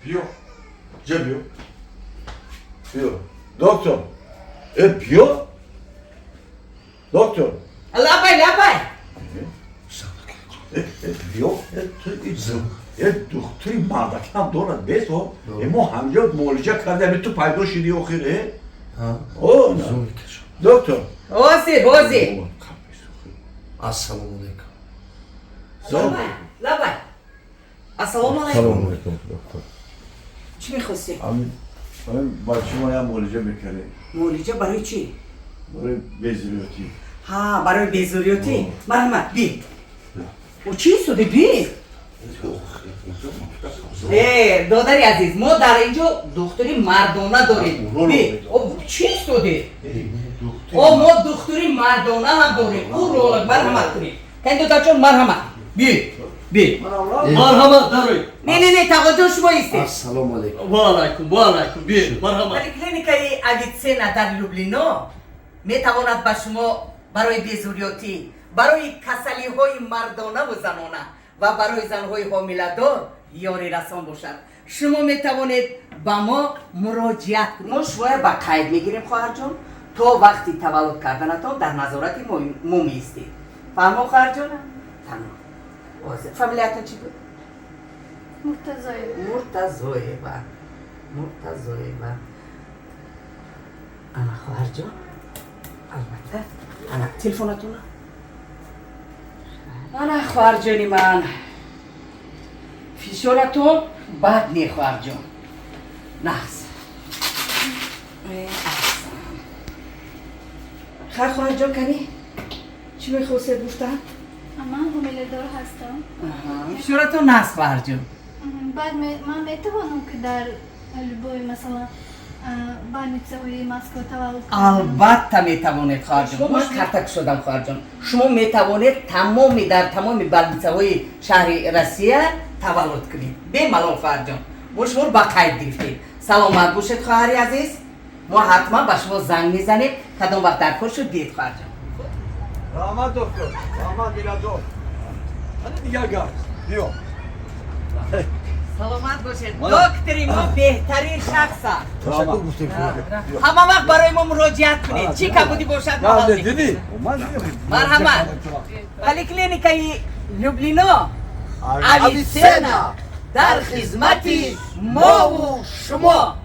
بیو جا بیو بیو دکتر بیو دکتر لابای بیو تو ایزم دکتری مردکم دارد بیست و اما همجا مولجه کرده تو پیدا شدی آخره اوه نه دکتر بازی Assalomu alaykum. لابای السلام علیکم سلام علیکم دکتر. چی میخواستی؟ من بچه ما هم مولجه بکنه مولیجه برای چی؟ برای بیزیلیوتی ها برای بیزوریوتی مرحمت بی او چی شده بی؟ دادری عزیز ما در اینجا دکتری مردانه داریم بی او چی شده؟ او ما دکتری مردانه هم داریم او رو مرحمت کنیم که دو تا چون مرحمت بی Marhamat daroy. نه توجه شما ایستی Assalomu alaykum. Va alaykum, bir marhamat. ولی کلینیکای اویتسنا در لوبلینا می تواند به شما برای بیزوریاتی برای کسلی های مردانه و زنانه و برای زن های حامله دار یاری رسان باشد شما می توانید به ما مراجعت کنید ما شما با قید میگیریم خواهر جان تا وقتی تولد کردنتان در نظارت ما میستید فهمو خواهر جان؟ تمام واضح فامیلیتون چی بود؟ مرتضایبه انا خواهر جان البته انا تلفنتونه انا خواهر جانی من فشارتون بد نی خواهر جان نحس خواهر جان کنی چی میخواسته گفتن؟ من حامله دار هستم. فشارتون نحس خواهر جان بعد من میتوانم که در لبوی مثلا بانیچه های مسکو تولد کنم. البته میتوانید خواهر جان من کتک شدم خواهر جان شما میتوانید در تمام بلدیچه های شهر روسیه تولد کنید به ملال خواهر جان ما شما رو با قید گرفتید سلامت باشید خواهر عزیز ما حتما به شما زنگ میزنیم کدام وقت در کار شد دید خواهر جان رحمت دکتر رحمت میلادور حالا دیگه گرد بیو سلامت باشید دکتری ما بهترین شخص است رحمت همه وقت برای ما مراجعت کنید چی کبودی باشد ما حل می‌کنیم. دیدی مرحمت ولی کلینیکای لوبلینا اویسنا در خدمت ما و شما